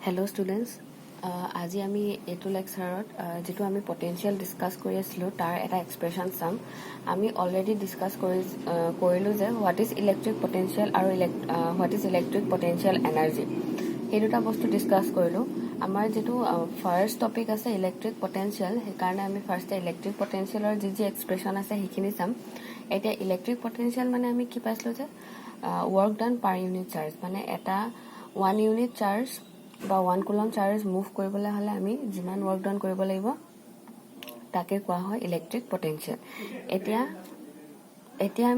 Hello students, আজি আমি এইটো লেকচাৰত যেটো আমি পটেনশিয়াল ডিসকাস কৰি আছিলো তাৰ এটা এক্সপ্ৰেশন চাম আমি অলৰেডি ডিসকাস কৰিলো যে হোৱাট ইজ ইলেক্ট্ৰিক পটেনশিয়াল আৰু what is electric potential energy এই দুটা বস্তু ডিসকাস কৰিলো আমাৰ যেটো ফাৰ্স্ট টপিক আছে ইলেক্ট্ৰিক পটেনশিয়াল সেই কাৰণে আমি ফাৰ্স্টে ইলেক্ট্ৰিক পটেনশিয়ালৰ যি এক্সপ্ৰেশন আছে সেইখিনি চাম এতিয়া ইলেক্ট্ৰিক পটেনশিয়াল মানে আমি কি পাইছিলো যে work done per unit charge মানে এটা 1 unit charge বা 1 coulomb charge মুভ কৰিবলৈ হলে আমি যিমান work done কৰিব লাগিব তাকে কোৱা হয় ইলেক্ট্ৰিক পটেনশিয়াল এতিয়া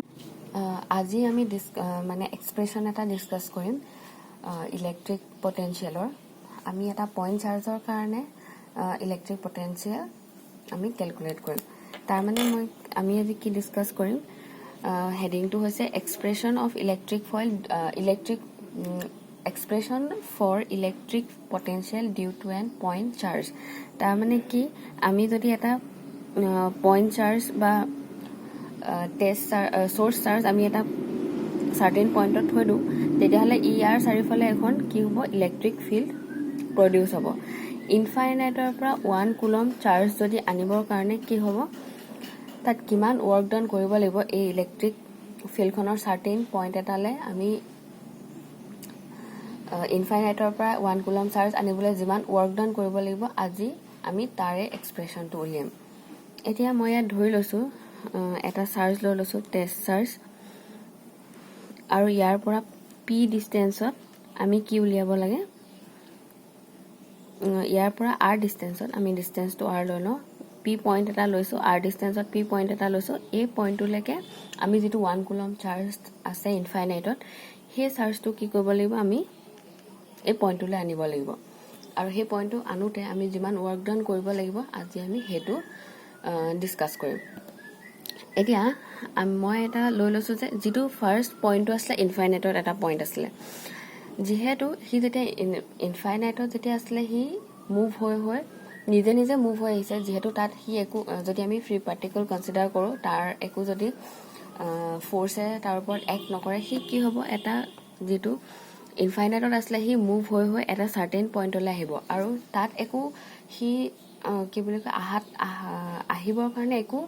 আজি আমি মানে এক্সপ্ৰেশন এটা ডিসকাস কৰিম ইলেক্ট্ৰিক পটেনশিয়ালৰ আমি এটা পইণ্ট চাৰ্জৰ কাৰণে ইলেক্ট্ৰিক পটেনশিয়াল আমি ক্যালকুলেট কৰিম তাৰ মানে আমি আজি কি ডিসকাস কৰিম heading to hoise expression of expression for electric potential due to an point charge tar mane ki ami jodi eta point charge ba test source charge ami eta certain point ot thoi du tetia hale er sarifale ekhon ki hobo electric field produce hobo infinite or pra 1 coulomb charge jodi anibor karone ki hobo তাত কিমান work done কৰিব লাগিব এই electric ফিল্ডখনৰ সাৰ্টেন point এটালে আমি ইনফাইনাইটৰ পৰা 1 coulomb charge আনিবলৈ যিমান ওয়াৰ্ক ডান কৰিব লাগিব আজি আমি তাৰে এক্সপ্ৰেশনটো উলিয়াম এতিয়া মই ইয়াত ধৰি লৈছো এটা চাৰ্জ লৈ লৈছো টেষ্ট চাৰ্জ আৰু ইয়াৰ পৰা পি ডিসটেন্সত আমি কি উলিয়াব লাগে ইয়াৰ পৰা আৰ ডিসটেন্সত আমি ডিসটেন্সটো আৰ লৈ লওঁ p point eta loiso r distance ot p point eta loiso a point to leke ami jitu 1 coulomb charge ase infinite ot he charge to ki kobo libo ami a point to le anibo libo aru he point to anute ami jiman work done koribo libo aji ami hetu discuss korim etia moi eta loi loiso je jitu first point to asle infinite ot eta point asle jihetu hi jete infinite ot jete asle hi move hoy নিজে নিজে move হৈ আহিছে যেহেতু তাত হি একো যদি আমি free particle consider কৰো তাৰ একো যদি ফোৰ্সে তাৰ ওপৰত এক নকৰে হি কি হ'ব এটা যেটো ইনফাইনাইটত আসলে হি মুভ হৈ এটা সাৰ্টেন পইণ্টলৈ আহিব আৰু তাত একো হি কি বুলি কয় আহিবৰ কাৰণে একো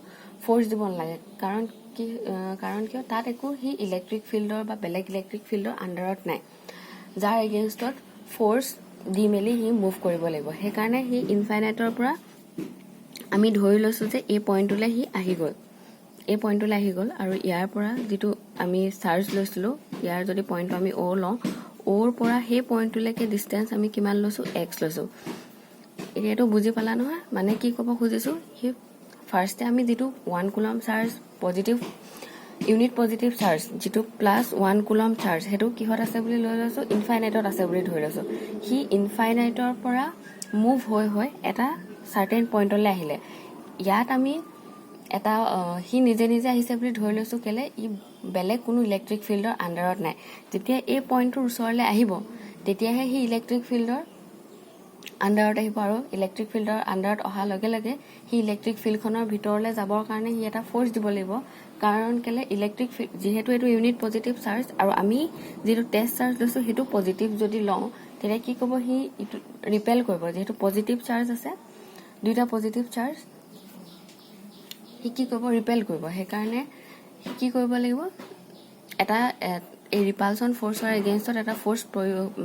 ফোৰ্স দিব নালাগে কাৰণ কিয় তাত একো হি ইলেক্ট্ৰিক ফিল্ডৰ বা বেলেগ ইলেক্ট্ৰিক ফিল্ডৰ আন্ডাৰত নাই যাৰ এগেইনষ্টত ফোৰ্স দি মেলি হি মুভ কৰিব লাগিব হে কাৰণে হি ইনফাইনাইটৰ পৰা আমি ধৰি লৈছো যে এই পইণ্টলৈ হি আহি গল আৰু ইয়াৰ পৰা যেটো আমি চাৰ্জ লৈছিলো ইয়াৰ যদি পইণ্ট আমি o লওঁ ওৰ পৰা হে পইণ্টলৈকে ডিসটেন্স আমি কিমান লৈছো x লৈছো এটো বুজি পালা নহয় মানে কি ক'ব খুজিছো হি ফাৰ্স্টে আমি যেটো 1 coulomb charge positive unit positive charge যেটো প্লাস 1 কুলম চাৰ্জ হেতু কিহত আছে বুলি লৈ লৈছো ইনফাইনাইটত আছে বুলি ধৰি লৈছো হি ইনফাইনাইটৰ পৰা মুভ হৈ এটা সাৰ্টেন পইণ্টলৈ আহিলে ইয়াত আমি এটা হি নিজে নিজে আহিছে বুলি ধৰি লৈছো কেলে ই বেলেগ কোনো ইলেক্ট্ৰিক ফিল্ডৰ আন্ডাৰত নাই যেতিয়া এই পইণ্টৰ ওচৰলৈ আহিব তেতিয়াহে হি ইলেক্ট্ৰিক ফিল্ডৰ আন্ডাৰত আহিব আৰু ইলেক্ট্ৰিক ফিল্ডৰ আন্ডাৰত অহা লগে লগে হি ইলেক্ট্ৰিক ফিল্ডখনৰ ভিতৰলৈ যাবৰ কাৰণে হি এটা ফোৰ্স দিব লাগিব কাৰণ কেলে ইলেক্ট্ৰিক যেহেতু এটো ইউনিট পজিটিভ চাৰ্জ আৰু আমি যেটো টেষ্ট চাৰ্জ লৈছো হেতু পজিটিভ যদি লওঁ তেনে কি ক'ব হি ৰিপেল কৰিব যেহেতু পজিটিভ চাৰ্জ আছে দুইটা পজিটিভ চাৰ্জ হি কি কৰিব ৰিপেল কৰিব হে কাৰণে কি কৰিব লাগিব এটা এই ৰিপালশন ফোৰ্সৰ এগেইনষ্টত এটা ফোৰ্স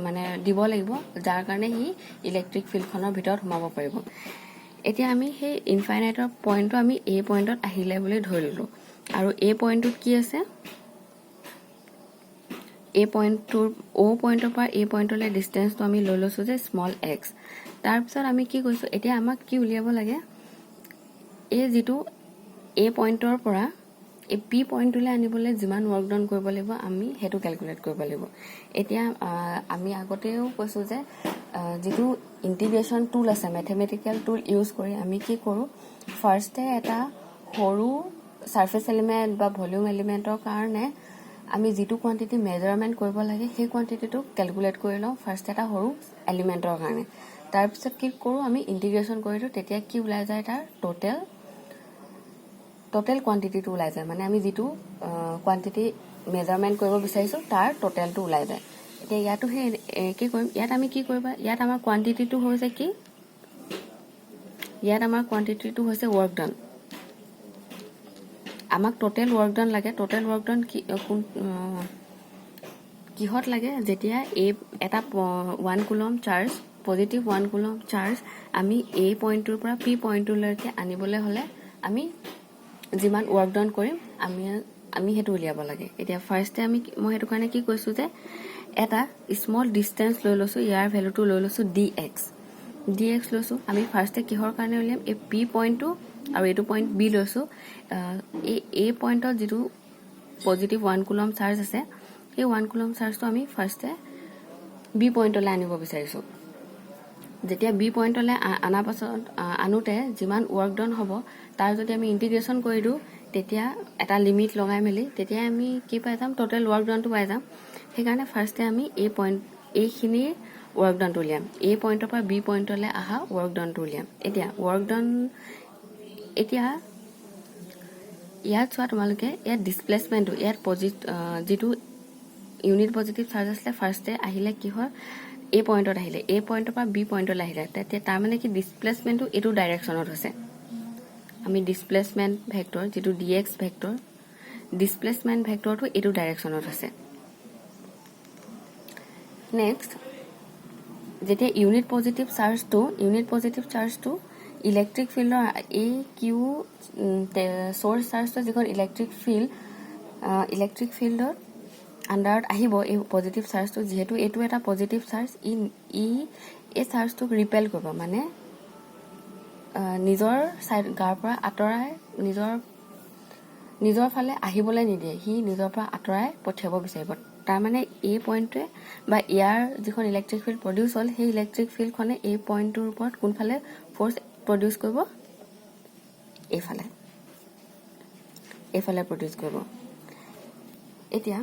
মানে দিব লাগিব যাৰ কাৰণে হি ইলেক্ট্ৰিক ফিল্ডখনৰ ভিতৰত সোমাব পাৰিব এতিয়া আমি সেই ইনফাইনাইটৰ পইণ্টটো আমি a পইণ্টত আহিলে বুলি ধৰিলো আৰু a পইণ্টত কি আছে a পইণ্টৰ o পইণ্টৰ পৰা a পইণ্টলৈ ডিসটেন্সটো আমি লৈ লৈছো যে স্মল x তাৰ পিছত আমি কি কৈছো এতিয়া আমাক কি উলিয়াব লাগে এই যেটো a পইণ্টৰ পৰা এই p পইণ্টলৈ আনিবলৈ যিমান ওয়াৰ্ক ডান কৰিব লাগিব আমি হেতু ক্যালকুলেট কৰিব লাগিব এতিয়া আমি আগতেও কৈছো যে যেটো ইন্টিগ্ৰেশন টুল আছে ম্যাথমেটিক্যাল টুল ইউজ কৰি আমি কি কৰো ফাৰ্স্টে এটা সৰু সাৰফেস এলিমেন্ট বা ভলিউম এলিমেন্টৰ কাৰণে আমি যেটো কোয়ান্টিটি মেজাৰমেন্ট কৰিব লাগে সেই কোয়ান্টিটিটো ক্যালকুলেট কৰি লওঁ ফাৰ্স্ট এটা সৰু এলিমেন্টৰ কাৰণে তাৰ পিছত কি কৰো আমি ইন্টিগ্ৰেশন কৰিলো তেতিয়া কি ওলাই যায় তাৰ টোটাল কোয়ান্টিটিটো ওলাই যায় মানে আমি যেটো কোয়ান্টিটি মেজাৰমেন্ট কৰিব বিচাৰিছো তাৰ টোটালটো ওলাই যায় এতিয়া ইয়াতো সেই কি কৰিম ইয়াত আমি কি কৰিবা ইয়াত আমাৰ কোৱান্টিটিটো হৈছে কি ইয়াত আমাৰ কোৱান্টিটিটো হৈছে ৱৰ্ক ডান আমাক টোটেল ৱৰ্ক ডান লাগে টোটেল ৱৰ্ক ডান কি কিহত লাগে যেতিয়া এটা 1 coulomb charge positive 1 coulomb charge আমি এ পইণ্টৰ পৰা পি পইণ্টলৈকে আনিবলৈ হলে আমি যিমান ৱৰ্ক ডান কৰিম আমি হেতু উলিয়াব লাগে এতিয়া ফাৰ্ষ্টে আমি মই হেতু কাৰণে কি কৈছো যে এটা স্মল ডিসটেন্স লৈ লৈছো ইয়াৰ ভ্যালুটো লৈ লৈছো dx লৈছো আমি ফাৰ্ষ্টে কিহৰ কাৰণে উলিয়াম এই পি পইণ্টটো আৰু এটো পইণ্ট বি লৈছো এই পইণ্টত যেটো পজিটিভ 1 কুলম চাৰ্জ আছে এই 1 কুলম চাৰ্জটো আমি ফাৰ্ষ্টে বি পইণ্টলৈ আনিব বিচাৰিছো যেতিয়া বি পইণ্টলৈ আনা পাছত আনুতে যিমান ৱৰ্ক ডান হ'ব তাৰ যদি আমি ইন্টিগ্ৰেশন কৰি দিও তেতিয়া এটা লিমিট লগাই মেলি তেতিয়া আমি কি পাই যাম টোটেল ৱৰ্ক ডানটো পাই যাম সেইকাৰণে ফাৰ্ষ্টে আমি এই পইণ্ট এইখিনি ৱৰ্ক ডানটো উলিয়াম এই পইণ্টৰ পৰা বি পইণ্টলৈ আহা ৱৰ্ক ডানটো উলিয়াম এতিয়া ৱৰ্ক ডান এতিয়া ইয়াত চোৱা তোমালোকে ইয়াত ডিসপ্লেসমেন্টটো ইয়াত যেটো ইউনিট পজিটিভ চাৰ্জ আছে ফাৰ্ষ্টে আহিলে কি হয় এই পইণ্টত আহিলে এই পইণ্টৰ পৰা বি পইণ্টলৈ আহিলে তেতিয়া তাৰ মানে কি ডিসপ্লেসমেন্টটো এটো ডাইৰেকশনত হৈছে আমি ডিসপ্লেসমেন্ট ভেক্টৰ যেটো dx ভেক্টৰ ডিসপ্লেসমেন্ট ভেক্টৰটো এটো ডাইৰেকশনত আছে নেক্সট যেতিয়া ইউনিট পজিটিভ চাৰ্জটো ইলেক্ট্ৰিক ফিল্ডৰ এ কিউ সোৰ্স চাৰ্জটো যিখন ইলেক্ট্ৰিক ফিল্ডৰ আন্ডাৰত আহিব এই পজিটিভ চাৰ্জটো যেহেতু এটো এটা পজিটিভ চাৰ্জ এই চাৰ্জটোক ৰিপেল কৰিব মানে নিজৰ সাইড গাৰ পৰা আতৰাই নিজৰ ফালে আহিবলৈ নিদিয়ে হি নিজৰ পৰা আতৰাই পঠিয়াব বিচাৰিব তাৰ মানে এই পইণ্টে বা ইয়াৰ যিখন ইলেক্ট্ৰিক ফিল্ড প্ৰডিউস হল সেই ইলেক্ট্ৰিক ফিল্ড খনে এই পইণ্টৰ ওপৰত কোনফালে ফোৰ্স প্ৰডিউস কৰিব এইফালে প্ৰডিউস কৰিব এতিয়া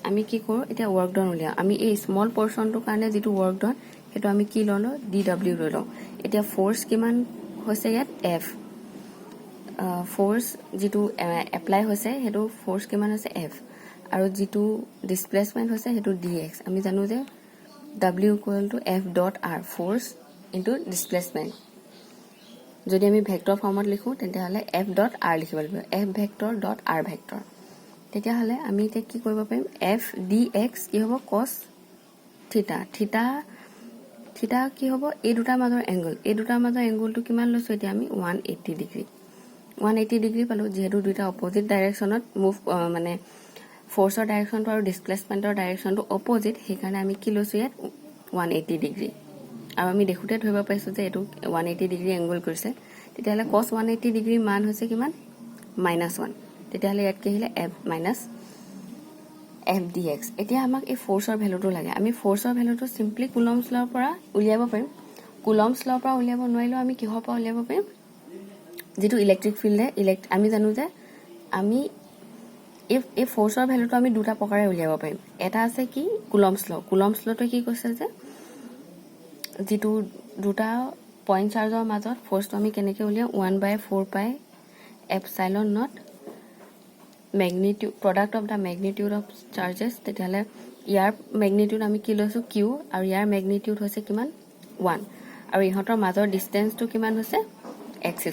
আমি কি কৰো এতিয়া ৱৰ্ক ডান উলিয়া আমি এই স্মল পোৰশনটোৰ কাৰণে যেটো ৱৰ্ক ডান হেতু আমি কি ললো dw লৈ লও এতিয়া ফোর্স কিমান হৈছে ইয়াত f ফোর্স যেটো এপ্লাই হৈছে হেতু ফোর্স কিমান হৈছে f আৰু যেটো ডিসপ্লেসমেন্ট হৈছে হেতু dx আমি জানো যে w = f dot r force into displacement যদি আমি ভেক্টৰ ফৰ্মত লিখো তেন্তে হলে f dot r লিখিব লাগিব f vector dot r vector তেতিয়া হলে আমি তে কি কৰিব পাৰিম f dx কি হ'ব cos থিটা কি হ'ব এই দুটা মাজৰ এংগলটো কিমান লৈছো এতিয়া আমি 180 ডিগ্ৰী পালো যেহেতু দুটা অপোজিট ডাইৰেকশনত মুভ মানে ফোৰ্সৰ ডাইৰেকশনটো আৰু ডিসপ্লেসমেন্টৰ ডাইৰেকশনটো অপোজিট সেইকাৰণে আমি কি লৈছো ইয়াত 180 ডিগ্ৰী আৰু আমি দেখুতে ধৰিব পাইছো যে এটো 180 ডিগ্ৰী এংগল কৰিছে তেতিয়া হলে cos 180 ডিগ্ৰীৰ মান হৈছে কিমান -1 তেতিয়া হলে ইয়াত কি আহিলে f f dx এতিয়া আমাক এই ফোৰ্সৰ ভ্যালুটো লাগে আমি ফোৰ্সৰ ভ্যালুটো সিম্পলি কুলম্বস লৰ পৰা উলিয়াব পাৰিম কুলম্বস লৰ পৰা উলিয়াব নোৱাৰিলো আমি কিহৰ পৰা উলিয়াব পাৰিম যেটো ইলেক্ট্ৰিক ফিল্ডে আমি জানো যে আমি এই ফোৰ্সৰ ভ্যালুটো আমি দুটা প্ৰকাৰে উলিয়াব পাৰিম এটা আছে কি কুলম্বস লটো কি কৈছে যে যেটো দুটা পইণ্ট চাৰ্জৰ মাজত ফোর্সটো আমি কেনেকৈ উলিয়াম 1/4 পাই epsilon not magnitude product of the magnitude of charges তেতিয়ালে ইয়াৰ magnitude আমি কি লৈছো q আৰু ইয়াৰ magnitude হৈছে কিমান 1 আৰু ইহতৰ মাজৰ ডিসটেন্সটো কিমান হৈছে x²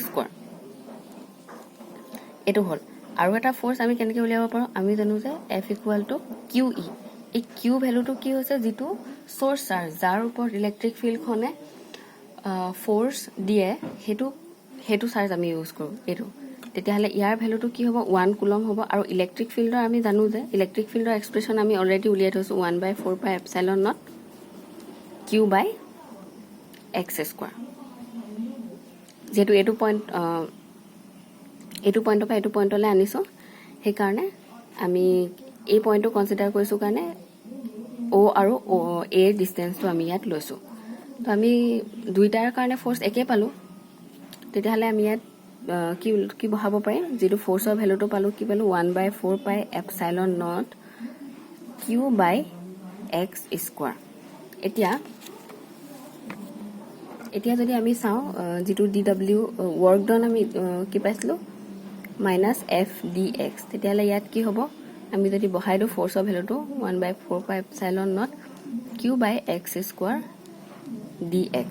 এটো হল আৰু এটা ফোৰ্স আমি কেনেকৈ উলিয়াব পাৰো আমি জানো যে f = qe এই q ভ্যালুটো কি হৈছে যেটো সোর্স চাৰ্জ যাৰ ওপৰত ইলেক্ট্ৰিক ফিল্ড খনে ফোৰ্স দিয়ে হেতু চাৰ্জ আমি ইউজ কৰো এটো তেতিয়া হলে ইয়াৰ ভ্যালুটো কি হ'ব 1 কুলম হ'ব আৰু ইলেক্ট্ৰিক ফিল্ডৰ আমি জানো যে ইলেক্ট্ৰিক ফিল্ডৰ এক্সপ্ৰেছন আমি অলৰেডি উলিয়াই থৈছো 1/4 পাই এপসাইলন নট q/x² যেটো এটো পইণ্টৰ পৰা এটো পইণ্টলৈ আনিছো সেই কাৰণে আমি এই পইণ্টটো কনসিডাৰ কৰিছো কাৰণে o আৰু a এৰ ডিসটেন্সটো আমি ইয়াত লৈছো তো আমি দুইটাৰ কাৰণে ফোৰ্স একে পালো তেতিয়া হলে আমি ইয়াত কি বহাব পাৰিম যেটো ফোৰ্সৰ ভ্যালুটো পালো কি পালো 1/4 পাই এপসাইলন নট q/x² এতিয়া যদি আমি চাও যেটো dw ৱৰ্ক ডান আমি কি পাইছিলো -f dx তেতিয়া হলে ইয়াত কি হ'ব আমি যদি বহাই দিওঁ ফ'ৰ্চৰ ভেলুটো 1/4πε0 q by x square dx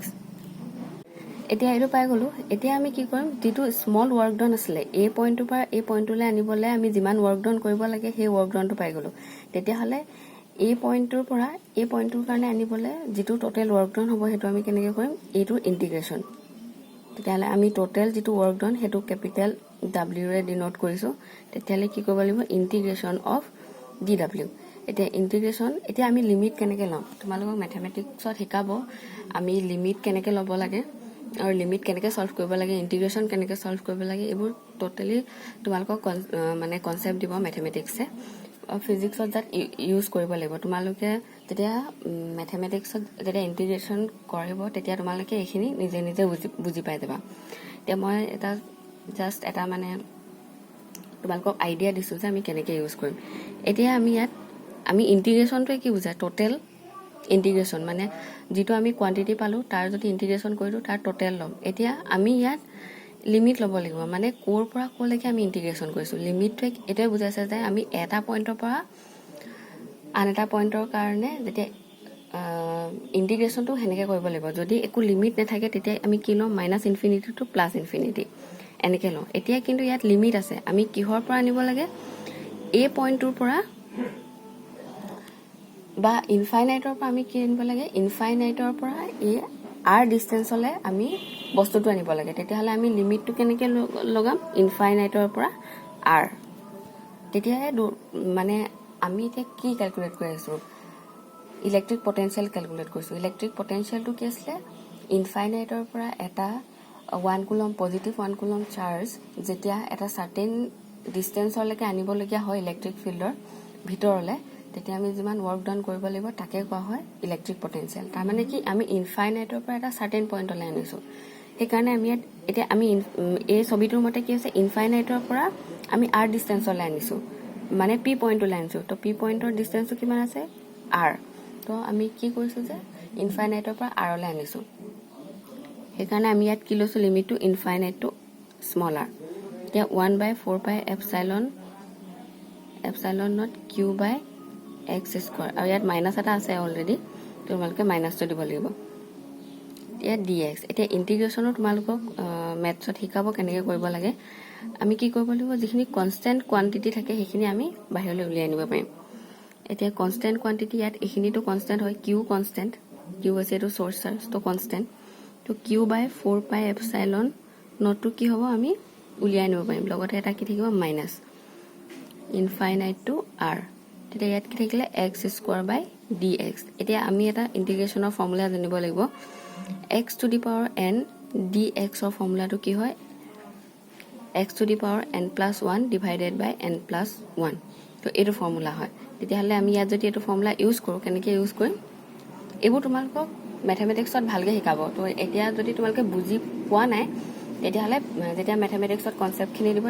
এতিয়া এইটো পাই গ'লো এতিয়া আমি কি কৰিম যেটো স্মল ওয়াৰ্ক ডান আছিলে এই পইণ্টৰ পৰা এই পইণ্টলৈ আনিবলৈ আমি যিমান ওয়াৰ্ক ডান কৰিব লাগে সেই ওয়াৰ্ক ডানটো পাই গ'লো তেতিয়া হলে এই পইণ্টৰ পৰা এই পইণ্টৰ কাৰণে আনিবলৈ যেটো টোটাল ওয়াৰ্ক ডান হ'ব হেতু আমি কেনেকৈ কৰিম এইটো ইন্টিগ্ৰেশন তেতিয়াহলে আমি টোটাল যেটো ওয়াৰ্ক ডান হেতু ক্যাপিটাল w ৰে ডিনোট কৰিছো তেতিয়াহলে কি কৰিব লাগিব ইন্টিগ্ৰেশন অফ dw এতিয়া ইন্টিগ্ৰেশন এতিয়া আমি লিমিট কেনেকৈ লম তোমালোকক ম্যাথমেটিক্সত শিকাব আমি লিমিট কেনেকৈ ল'ব লাগে আৰু লিমিট কেনেকৈ সলভ কৰিব লাগে ইন্টিগ্ৰেশন কেনেকৈ সলভ কৰিব লাগে এইবোৰ টোটালি তোমালোকক মানে কনসেপ্ট দিব ম্যাথমেটিক্সে ফিজিক্সত যাত ইউজ কৰিব লাগিব তোমালোকে যেতিয়া ম্যাথমেটিক্সত যেতিয়া ইন্টিগ্ৰেশন কৰিব তেতিয়া তোমালোকে এইখিনি নিজে নিজে বুজি পাই যাবা এতিয়া মই এটা জাস্ট এটা মানে তোমালোকক আইডিয়া দিছো যে আমি কেনেকৈ ইউজ কৰিম এতিয়া আমি ইয়াত আমি ইন্টিগ্ৰেশনটো কি বুজায় টোটাল ইন্টিগ্ৰেশন মানে যেটো আমি কোয়ান্টিটি পালো তাৰ যদি ইন্টিগ্ৰেশন কৰিলো তাৰ টোটাল লম এতিয়া আমি ইয়াত লিমিট ল'ব লাগিব মানে কোৰ পৰা কোলৈকে আমি ইন্টিগ্ৰেশন কৰিছো লিমিটটো এটাই বুজাইছে যে আমি এটা পইণ্টৰ পৰা আন এটা পইণ্টৰ কাৰণে যেতিয়া ইন্টিগ্ৰেশনটো হেনেকে কৰিব লাগিব যদি একো লিমিট নাথাকে তেতিয়া আমি কি লম -ইনফিনিটি টু +ইনফিনিটি এনেকে লম এতিয়া কিন্তু ইয়াত লিমিট আছে আমি কিহৰ পৰা আনিব লাগে এই পইণ্টৰ পৰা বা ইনফাইনাইটৰ পৰা আমি কি আনিব লাগে ইনফাইনাইটৰ পৰা এই r ডিসটেন্সলে আমি বস্তুটো আনিব লাগে তেতিয়াহলে আমি লিমিটটো কেনেকৈ লগাম ইনফাইনাইটৰ পৰা r তেতিয়াহে মানে আমি এতিয়া কি ক্যালকুলেট কৰি আছো ইলেক্ট্ৰিক পটেনশিয়াল ক্যালকুলেট কৰিছো ইলেক্ট্ৰিক পটেনশিয়ালটো কি আছিল ইনফাইনাইটৰ পৰা এটা 1 কুলম পজিটিভ 1 কুলম চাৰ্জ যেতিয়া এটা সাৰ্টেন ডিসটেন্সলৈকে আনিব লগিয়া হয় ইলেক্ট্ৰিক ফিল্ডৰ ভিতৰলে তেতিয়া আমি যিমান ওয়াৰ্ক ডান কৰিব লাগিব তাকে কোৱা হয় ইলেক্ট্ৰিক পটেনশিয়াল তাৰ মানে কি আমি ইনফাইনাইটৰ পৰা এটা সাৰ্টেন পইণ্টলৈ আনিছো এই কাৰণে আমি এতিয়া আমি এই ছবিটোৰ মতে কি আছে ইনফাইনাইটৰ পৰা আমি r ডিসটেন্সলৈ আনিছো মানে p পইণ্টলৈ আনিছো তো p পইণ্টৰ ডিসটেন্সটো কিমান আছে r তো আমি কি কৰিছো যে ইনফাইনাইটৰ পৰা r লৈ আনিছো এই কাৰণে আমি ইয়াত কি লৈছো লিমিটটো ইনফাইনাইট টু স্মল r এতিয়া 1/4πε0 q by x স্কয়ার আৰু ইয়াত মাইনাস এটা আছে অলৰেডি তোমালোকে মাইনাসটো দিব লাগিব ইয়াত dx এতিয়া ইন্টিগ্ৰেশনৰ তোমালোকক মেথছত শিকাব কেনেকৈ কৰিব লাগে আমি কি কৰিব লাগিব যিখিনি কনস্ট্যান্ট কোয়ান্টিটি থাকে সেইখিনি আমি বাহিৰলৈ উলিয়াই আনিব পাৰিম এতিয়া কনস্ট্যান্ট কোয়ান্টিটি ইয়াত এইখিনিটো কনস্ট্যান্ট হয় q কনস্ট্যান্ট q আছে এটো সোর্স চার্জ তো কনস্ট্যান্ট তো q/4πε0 টো কি হ'ব আমি উলিয়াই আনিব পাৰিম লগতে এটা কি থাকিব মাইনাস ইনফাইনাইট টু r তেতিয়া ইয়াত কি থাকিলে x স্কয়ার বাই dx এতিয়া আমি এটা ইন্টিগ্ৰেশনৰ ফৰ্মুলা জানিব লাগিব x to the power n dx ৰ ফৰ্মুলাটো কি হয় x to the power n+1 divided by n+1 তো এইটো ফৰ্মুলা হয় তেতিয়াহলে আমি ইয়াত যদি এইটো ফৰ্মুলা ইউজ কৰো কেনেকৈ ইউজ কৰিম এইবোৰ তোমালোকক ম্যাথমেটিক্সত ভালকৈ শিকাব তো এতিয়া যদি তোমালোকে বুজি পোৱা নাই তেতিয়াহলে যেতিয়া ম্যাথমেটিক্সত কনসেপ্টখিনি দিব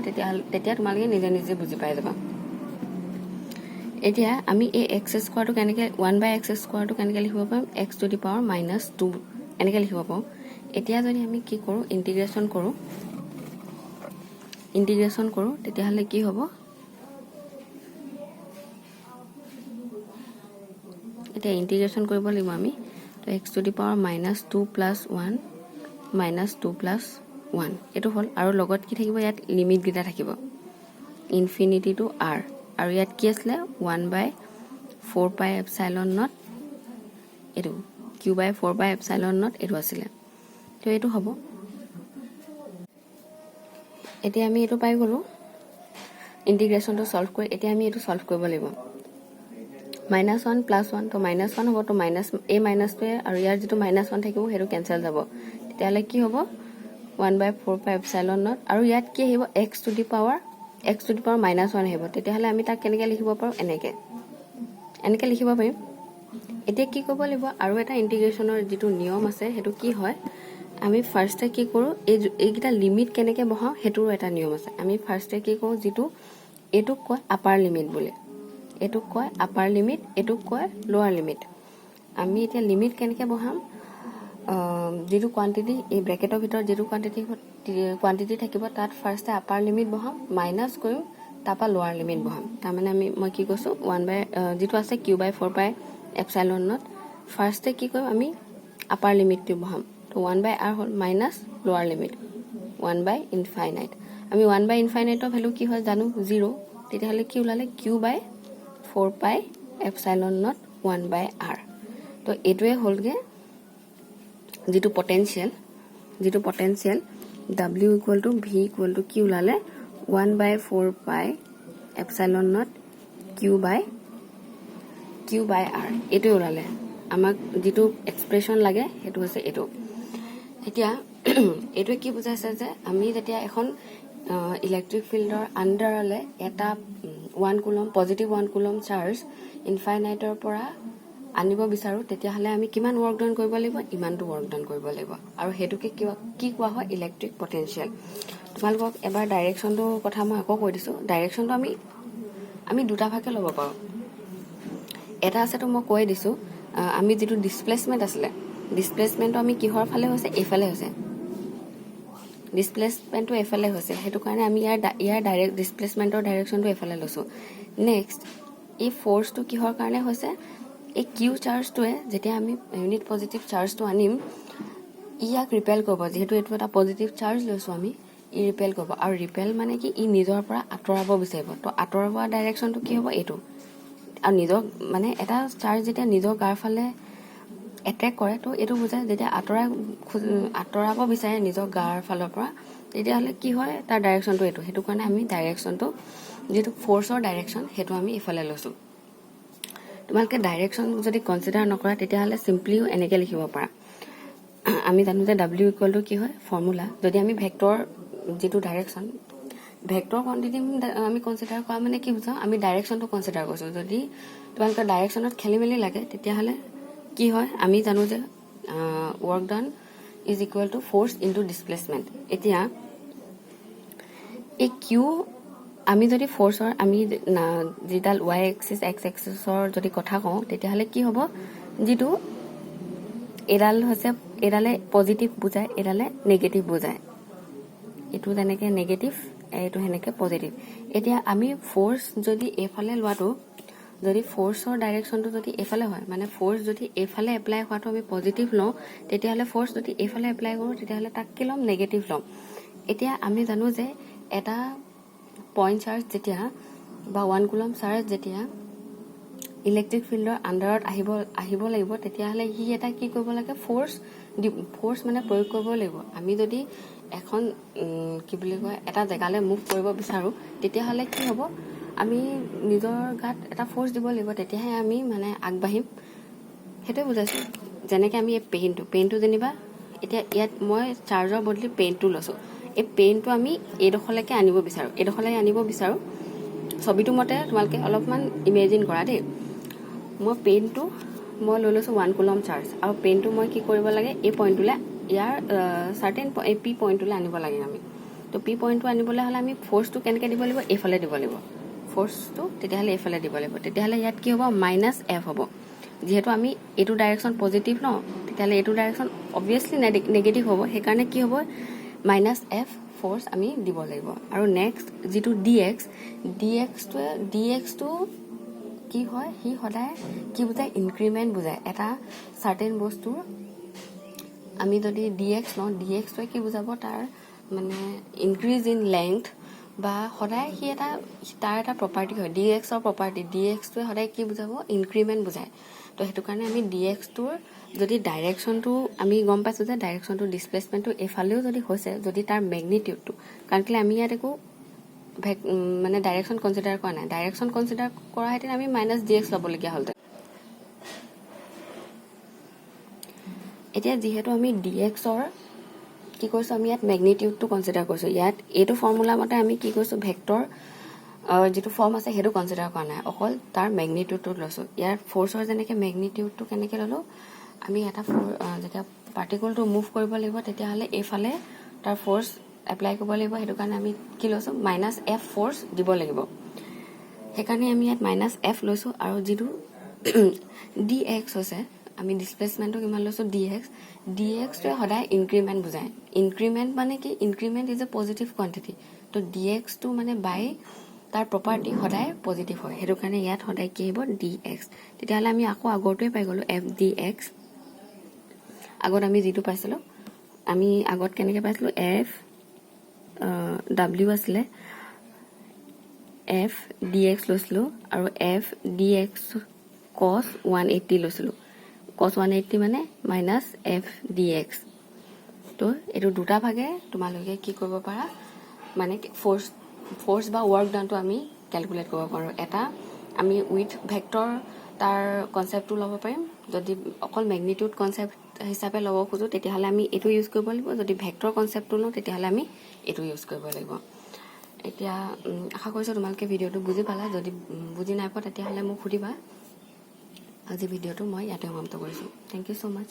তেতিয়া তোমালোকে নিজে নিজে বুজি পাই যাবা এতিয়া আমি এই x স্কয়াৰটো কেনেকৈ 1/x স্কয়াৰটো কেনেকৈ লিখিব পাৰিম x টু দি পাৱাৰ -2 এনেকৈ লিখিব পাৰো এতিয়া যদি আমি কি কৰো ইন্টিগ্ৰেশন কৰো তেতিয়াহলে কি হ'ব এতিয়া ইন্টিগ্ৰেশন কৰিব লাগিব আমি তো x টু দি পাৱাৰ -2 + 1 -2 + 1 এটো হল আৰু লগত কি থাকিব ইয়াত লিমিট গিটা থাকিব ইনফিনিটি টু r আৰু ইয়াত কি আছিল 1/4πε0 এটো q/4πε0 এটো আছিল তো এটো হ'ব এতিয়া আমি এটো পাই গলো ইন্টিগ্ৰেশনটো সলভ কৰি এতিয়া আমি এটো সলভ কৰিব লাগিব -1 + 1 তো -1 হ'ব তো মাইনাস a মাইনাসটো আৰু ইয়াৰ যেটো -1 থাকিব হেটো কেনসেল যাব তেতিয়ালে কি হ'ব 1/4πε0 আৰু ইয়াত কি আহিব x টু দি পাৱাৰ -1 আহিব তেতিয়াহলে আমি তাক কেনেকৈ লিখিব পাৰো এনেকৈ লিখিব পাৰিম এতিয়া কি কৰিব লাগিব আৰু এটা ইন্টিগ্ৰেশনৰ যেটো নিয়ম আছে হেটো কি হয় আমি ফাৰ্স্টে কি কৰো এইগিটা লিমিট কেনেকৈ বহাও হেতুৰ এটা নিয়ম আছে আমি ফাৰ্স্টে কি কৰো যেটো এটুক কয় আপাৰ লিমিট বুলি এটুক কয় আপাৰ লিমিট এটুক কয় লোৱাৰ লিমিট আমি এতিয়া লিমিট কেনেকৈ বহাম যেটো কোয়ান্টিটি এই ব্ৰ্যাকেটৰ ভিতৰত যেটো কোয়ান্টিটি থাকিব তাত ফাৰ্স্টে আপাৰ লিমিট বহাম মাইনাস কৰিম তাৰপৰা লোৱাৰ লিমিট বহাম তাৰমানে মই কি কৈছোঁ 1 বাই যিটো আছে q বাই 4 পাই এপচাইলন নট ফাৰ্ষ্টে কি কৰিম আমি আপাৰ লিমিটটো বহাম তো 1 বাই r হ'ল মাইনাছ লোৱাৰ লিমিট 1 বাই ইনফাইনাইট আমি 1 বাই ইনফাইনাইটৰ ভ্যালু কি হয় জানো 0 তেতিয়াহ'লে কি ওলালে q বাই 4 পাই এপচাইলন নট 1 বাই r তো এইটোৱে হ'লগে যিটো potential w equal to v equal to কি ওলালে 1 by 4 pi epsilon naught q by r এইটো ওলালে আমাক যেটো এক্সপ্ৰেছন লাগে হেতু হৈছে এটো এতিয়া এটো কি বুজাইছে যে আমি যেতিয়া এখন ইলেক্ট্ৰিক ফিল্ডৰ আন্ডাৰলে এটা 1 কুলম পজিটিভ 1 কুলম চাৰ্জ ইনফাইনাইটৰ পৰা আনিব বিচাৰো তেতিয়া হলে আমি কিমান ওয়াৰ্ক ডান কৰিব লাগিব ইমানটো ওয়াৰ্ক ডান কৰিব লাগিব আৰু হেতুকে কি কোৱা হয় ইলেক্ট্ৰিক পটেনশিয়াল তোমালোকক এবাৰ ডাইৰেকশনটো কথা মই আকৌ কৈ দিছো ডাইৰেকশনটো আমি দুটা ভাগে ল'ব পাৰো এটা আছে তো মই কৈ দিছো আমি যেটো ডিসপ্লেসমেন্ট আছিল ডিসপ্লেসমেন্টটো আমি কিহৰ ফালে হৈছে এফালে হৈছে ডিসপ্লেসমেন্টটো এফালে হৈছে হেতু কাৰণে আমি ইয়াৰ ডাইৰেক্ট ডিসপ্লেসমেন্টৰ ডাইৰেকশনটো এফালে লৈছো নেক্সট এই ফোৰ্সটো কিহৰ কাৰণে হৈছে এই কিউ চাৰ্জটোৱে যেতিয়া আমি ইউনিট পজিটিভ চাৰ্জটো আনিম ইয়াক ৰিপেল কৰিব যেহেতু এটো এটা পজিটিভ চাৰ্জ লৈছো আমি ই ৰিপেল কৰিব আৰু ৰিপেল মানে কি ই নিজৰ পৰা আঁতৰাব বিচাৰিব তো আঁতৰাব ডাইৰেকশনটো কি হ'ব এটো আৰু নিজৰ মানে এটা চাৰ্জ যেতিয়া নিজৰ গাৰ ফালে এটেক কৰে তো এটো বুজায় যেতিয়া আঁতৰাব বিচাৰে নিজৰ গাৰ ফালৰ পৰা তেতিয়া হলে কি হয় তাৰ ডাইৰেকশনটো এটো হেতু কাৰণে আমি ডাইৰেকশনটো যেটো ফোৰ্সৰ ডাইৰেকশন হেতু আমি ইফালে লৈছো তোমালকে ডাইৰেকশন যদি কনসিডাৰ নকৰা তেতিয়া হলে সিম্পলি এনেকে লিখিব পাৰা আমি জানো যে w ইকুয়াল টু কি হয় ফৰ্মুলা যদি আমি ভেক্টৰ যেটো ডাইৰেকশন ভেক্টৰ কোয়ান্টিটি আমি কনসিডাৰ কৰা মানে কি বুঝাও আমি ডাইৰেকশনটো কনসিডাৰ কৰিছো যদি তোমালকে ডাইৰেকশনত খেলিমেলি লাগে তেতিয়া হলে কি হয় আমি জানো যে work done is equal to force into displacement এতিয়া এই কিউ আমি যদি ফোৰ্সৰ আমি যেডাল y এক্সিস x এক্সিসৰ যদি কথা কওঁ তেতিয়া হলে কি হ'ব যেটো এডাল হৈছে এডালে পজিটিভ বুজায় এডালে নেগেটিভ বুজায় এটো তেনেকে নেগেটিভ এটো হেনেকে পজিটিভ এতিয়া আমি ফোর্স যদি এফালে লোৱাটো যদি ফোৰ্সৰ ডাইৰেকশনটো যদি এফালে হয় মানে ফোৰ্স যদি এফালে এপ্লাই হোৱাটো আমি পজিটিভ লওঁ তেতিয়া হলে ফোৰ্স যদি এফালে এপ্লাই কৰো তেতিয়া হলে তাক কি লম নেগেটিভ লম এতিয়া আমি জানো যে এটা পইণ্ট চাৰ্জ যেতিয়া বা 1 কুলম চাৰ্জ যেতিয়া ইলেক্ট্ৰিক ফিল্ডৰ আন্ডাৰত আহিব লাগিব তেতিয়া হলে হি এটা কি কৰিব লাগে ফোৰ্স মানে প্ৰয়োগ কৰিব লাগিব আমি যদি এখন কি বুলি কয় এটা জেগালে মুভ কৰিব বিচাৰো তেতিয়া হলে কি হ'ব আমি নিজৰ গাত এটা ফোর্স দিব লাগিব তেতিয়াহে আমি মানে আগবাঢ়িম হেতু বুজাইছো যেনেকে আমি এই পেইনটো যেনিবা এতিয়া ইয়াত মই চাৰ্জৰ বদলি পেইনটো লৈছো এই পেইনটো আমি এডখলৈকে আনিব বিচাৰো ছবিটো মতে তোমালকে অলপমান ইমেজিন কৰা দেই মই পেইনটো মই লৈ লৈছো 1 কুলম চাৰ্জ আৰু পেইনটো মই কি কৰিব লাগে এই পইণ্টটোলে ইয়াৰ সাৰ্টেন পি পইণ্টটোলে আনিব লাগে আমি তো পি পইণ্টটো আনিবলৈ হলে আমি ফোর্সটো কেনেকে দিব লাগিব এফালে দিব লাগিব ফোর্সটো তেতিয়াহলে এফালে দিব লাগিব তেতিয়াহলে ইয়াত কি হ'ব -f হ'ব যেহেতু আমি এটো ডাইৰেকশন পজিটিভ ন তেতিয়াহলে এটো ডাইৰেকশন অবভিয়াসলি নেগেটিভ হ'ব সেই কাৰণে কি হ'ব -f ফোৰ্স আমি দিব লাগিব আৰু নেক্সট যেটো dx টো কি হয় হি সদায় কি বুজায় ইনক্ৰিমেন্ট বুজায় এটা সাৰ্টেন বস্তুৰ আমি যদি dx ন dx টো কি বুজাব তাৰ মানে ইনক্ৰিজ ইন লেংথ বা সদায় হি এটা তাৰ এটা প্ৰপাৰ্টি হয় dx ৰ প্ৰপাৰ্টি dx টো সদায় কি বুজাব ইনক্ৰিমেন্ট বুজায় তো হেতু কাৰণে আমি dx টোৰ যদি ডাইৰেকশনটো আমি গম পাইছো যে ডাইৰেকশনটো ডিসপ্লেসমেন্টটো এফালেও যদি হৈছে যদি তাৰ ম্যাগনিটিউডটো কাৰণ কি আমি ইয়াত একো মানে ডাইৰেকশন কনসিডাৰ কৰা নাই ডাইৰেকশন কনসিডাৰ কৰা হেতেন আমি -dx লবলগীয়া হলতে এতিয়া যেহেতু আমি dx ৰ কি কৈছো আমি ইয়াত ম্যাগনিটিউডটো কনসিডাৰ কৰিছো ইয়াত এটো ফৰ্মুলা মতে আমি কি কৈছো ভেক্টৰ যেটো ফৰ্ম আছে হেতু কনসিডাৰ কৰা নাই অকল তাৰ ম্যাগনিটিউডটো লৈছো ইয়াৰ ফোৰ্সৰ যেনেকে ম্যাগনিটিউডটো কেনেকে ললো আমি এটা যেতিয়া পাৰ্টিকলটো মুভ কৰিব লাগিব তেতিয়া হলে এফালে তাৰ ফোৰ্স এপ্লাই কৰিব লাগিব হেতু কাৰণে আমি কি লৈছো -f ফোৰ্স দিব লাগিব সেই কাৰণে আমি ইয়াত -f লৈছো আৰু যেটো dx হৈছে আমি ডিসপ্লেসমেন্টটো কিমান লৈছো dx টো সদায় ইনক্ৰিমেন্ট বুজায় ইনক্ৰিমেন্ট মানে কি increment is a positive quantity তো dx টো মানে বাই তাৰ প্ৰপাৰ্টি সদায় পজিটিভ হয় সেইটো কাৰণে ইয়াত সদায় কি আহিব dx তেতিয়াহ'লে আমি আকৌ আগৰটোৱে পাই গ'লো f dx আগত আমি যেটো পাইছিলো আমি আগত কেনেকৈ পাইছিলো f w আছিলে f dx লৈছিলো আৰু f dx cos 180 লৈছিলো cos 180 মানে minus f dx তো এটো দুটা ভাগে তোমালোকে কি কৰিব পাৰা মানে ফোৰ্স বা ওয়াৰ্ক ডানটো আমি ক্যালকুলেট কৰিব পাৰো এটা আমি উইথ ভেক্টৰ তাৰ কনসেপ্টটো ল'ব পাৰিম যদি অকল ম্যাগনিটিউড কনসেপ্ট হিচাপে ল'ব খোজো তেতিয়াহ'লে আমি এটো ইউজ কৰিব লাগিব যদি ভেক্টৰ কনসেপ্টটো লওঁ তেতিয়াহ'লে আমি এটো ইউজ কৰিব লাগিব এতিয়া আশা কৰিছো তোমালোকে ভিডিওটো বুজি পালা যদি বুজি নাই পোৱা তেতিয়াহ'লে মোক সুধিবা আজি ভিডিওটো মই ইয়াতে সমাপ্ত কৰিছো থ্যাংক ইউ সো মাচ